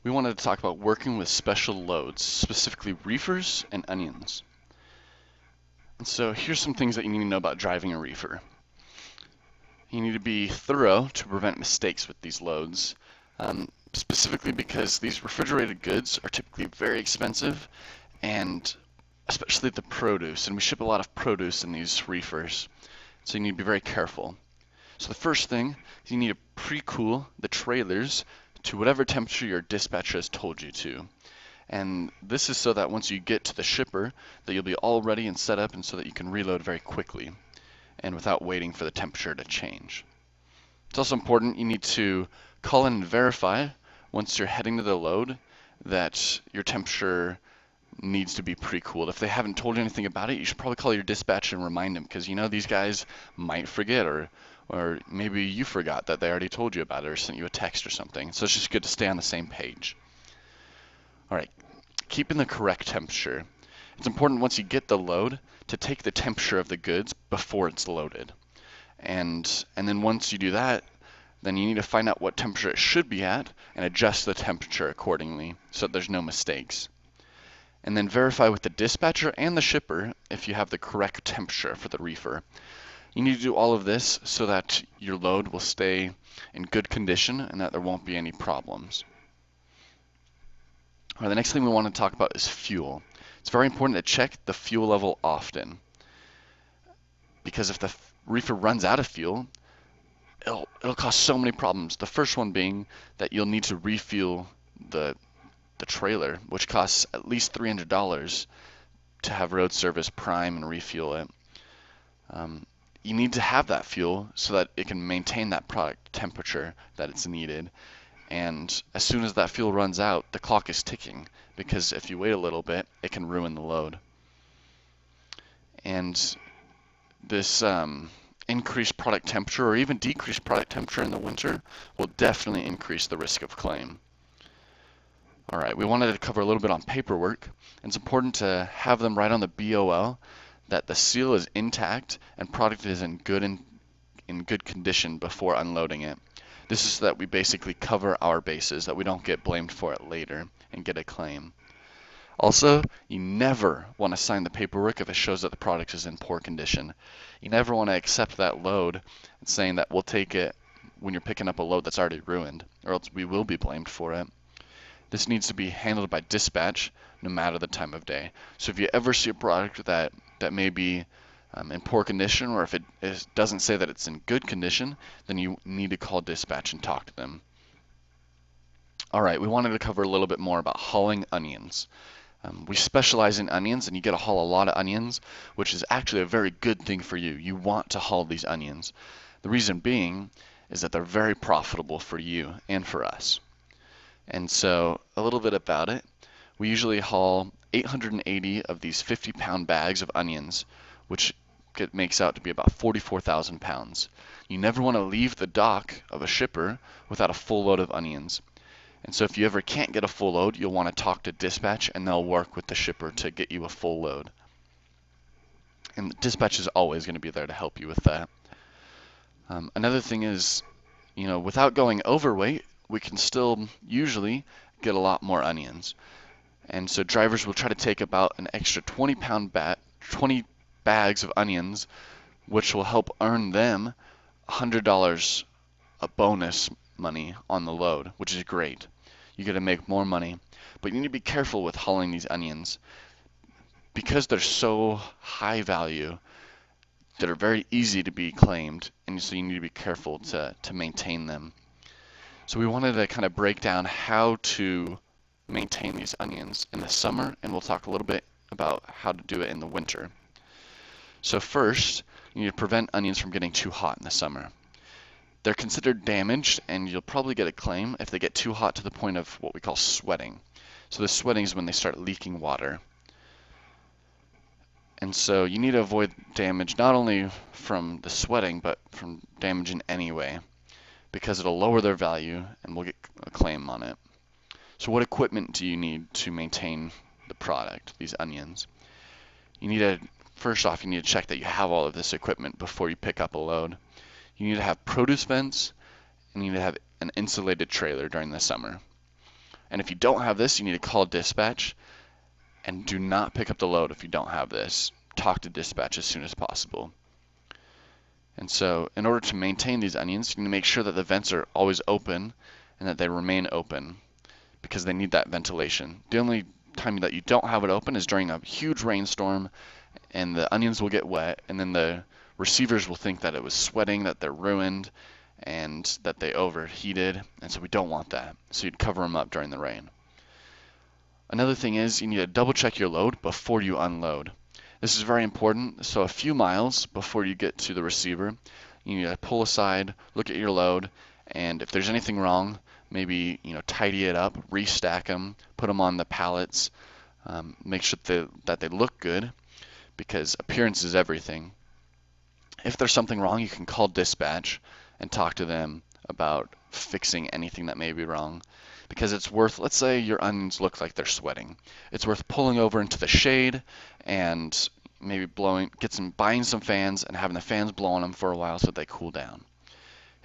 we wanted to talk about working with special loads, specifically reefers and onions. And so here's some things that you need to know about driving a reefer. You need to be thorough to prevent mistakes with these loads, specifically because these refrigerated goods are typically very expensive, and especially the produce, and we ship a lot of produce in these reefers, so you need to be very careful. So the first thing is you need to pre-cool the trailers to whatever temperature your dispatcher has told you to. And this is so that once you get to the shipper, that you'll be all ready and set up, and so that you can reload very quickly and without waiting for the temperature to change. It's also important you need to call in and verify once you're heading to the load that your temperature needs to be pre-cooled. If they haven't told you anything about it, you should probably call your dispatcher and remind them, because you know these guys might forget, or maybe you forgot that they already told you about it or sent you a text or something. So it's just good to stay on the same page. All right, keeping the correct temperature. It's important once you get the load to take the temperature of the goods before it's loaded. And then once you do that, then you need to find out what temperature it should be at and adjust the temperature accordingly so that there's no mistakes. And then verify with the dispatcher and the shipper if you have the correct temperature for the reefer. You need to do all of this so that your load will stay in good condition and that there won't be any problems. All right, the next thing we want to talk about is fuel. It's very important to check the fuel level often, because if the reefer runs out of fuel, it'll cause so many problems. The first one being that you'll need to refuel the trailer, which costs at least $300 to have road service prime and refuel it. You need to have that fuel so that it can maintain that product temperature that it's needed. And as soon as that fuel runs out, the clock is ticking, because if you wait a little bit, it can ruin the load. And this increased product temperature or even decreased product temperature in the winter will definitely increase the risk of claim. All right, we wanted to cover a little bit on paperwork. It's important to have them write on the BOL that the seal is intact and product is in good condition before unloading it. This is so that we basically cover our bases, that we don't get blamed for it later and get a claim. Also, you never want to sign the paperwork if it shows that the product is in poor condition. You never want to accept that load and saying that we'll take it when you're picking up a load that's already ruined, or else we will be blamed for it. This needs to be handled by dispatch no matter the time of day. So if you ever see a product that may be in poor condition, or if it doesn't say that it's in good condition, then you need to call dispatch and talk to them. All right, we wanted to cover a little bit more about hauling onions. We specialize in onions, and you get to haul a lot of onions, which is actually a very good thing for you. You want to haul these onions. The reason being is that they're very profitable for you and for us. And so a little bit about it. We usually haul 880 of these 50-pound bags of onions, which makes out to be about 44,000 pounds. You never want to leave the dock of a shipper without a full load of onions. And so if you ever can't get a full load, you'll want to talk to dispatch, and they'll work with the shipper to get you a full load. And dispatch is always going to be there to help you with that. Another thing is, without going overweight, we can still usually get a lot more onions. And so drivers will try to take about an extra 20 bags of onions, which will help earn them $100 a bonus money on the load, which is great. You get to make more money, but you need to be careful with hauling these onions because they're so high value. That are very easy to be claimed, and so you need to be careful to maintain them. So we wanted to kind of break down how to maintain these onions in the summer, and we'll talk a little bit about how to do it in the winter. So first, you need to prevent onions from getting too hot in the summer. They're considered damaged, and you'll probably get a claim if they get too hot to the point of what we call sweating. So the sweating is when they start leaking water. And so you need to avoid damage not only from the sweating, but from damage in any way, because it'll lower their value and we'll get a claim on it. So what equipment do you need to maintain the product, these onions? First off, you need to check that you have all of this equipment before you pick up a load. You need to have produce vents, and you need to have an insulated trailer during the summer. And if you don't have this, you need to call dispatch, and do not pick up the load if you don't have this. Talk to dispatch as soon as possible. And so in order to maintain these onions, you need to make sure that the vents are always open and that they remain open because they need that ventilation. The only time that you don't have it open is during a huge rainstorm and the onions will get wet, and then the receivers will think that it was sweating, that they're ruined, and that they overheated, and so we don't want that. So you'd cover them up during the rain. Another thing is you need to double check your load before you unload. This is very important. So a few miles before you get to the receiver, you need to pull aside, look at your load, and if there's anything wrong, maybe tidy it up, restack them, put them on the pallets, make sure that they look good, because appearance is everything. If there's something wrong, you can call dispatch and talk to them about fixing anything that may be wrong. Because it's worth, let's say your onions look like they're sweating. It's worth pulling over into the shade and maybe buying some fans and having the fans blow on them for a while so that they cool down.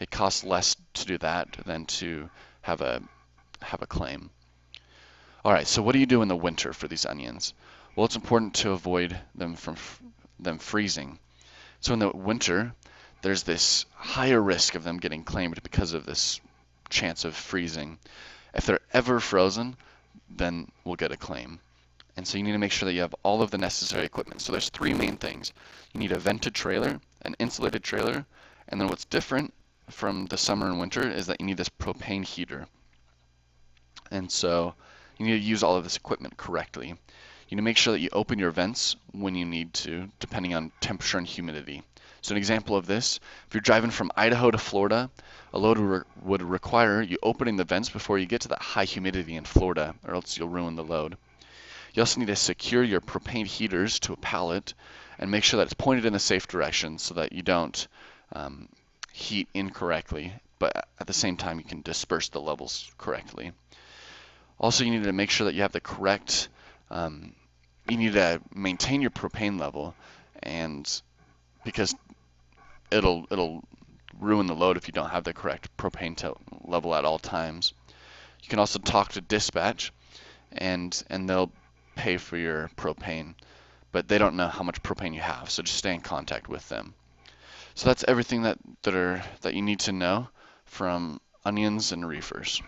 It costs less to do that than to have a claim. All right, so what do you do in the winter for these onions? Well, it's important to avoid them from them freezing. So in the winter, there's this higher risk of them getting claimed because of this chance of freezing. If they're ever frozen, then we'll get a claim. And so you need to make sure that you have all of the necessary equipment. So there's three main things. You need a vented trailer, an insulated trailer, and then what's different from the summer and winter is that you need this propane heater. And so you need to use all of this equipment correctly. You need to make sure that you open your vents when you need to, depending on temperature and humidity. So an example of this, if you're driving from Idaho to Florida, a load would require you opening the vents before you get to that high humidity in Florida, or else you'll ruin the load. You also need to secure your propane heaters to a pallet and make sure that it's pointed in a safe direction so that you don't heat incorrectly, but at the same time you can disperse the levels correctly. Also, you need to make sure that you have the correct, you need to maintain your propane level, and because it'll ruin the load if you don't have the correct propane level at all times. You can also talk to dispatch, and they'll pay for your propane, but they don't know how much propane you have, so just stay in contact with them. So that's everything that you need to know from onions and reefers.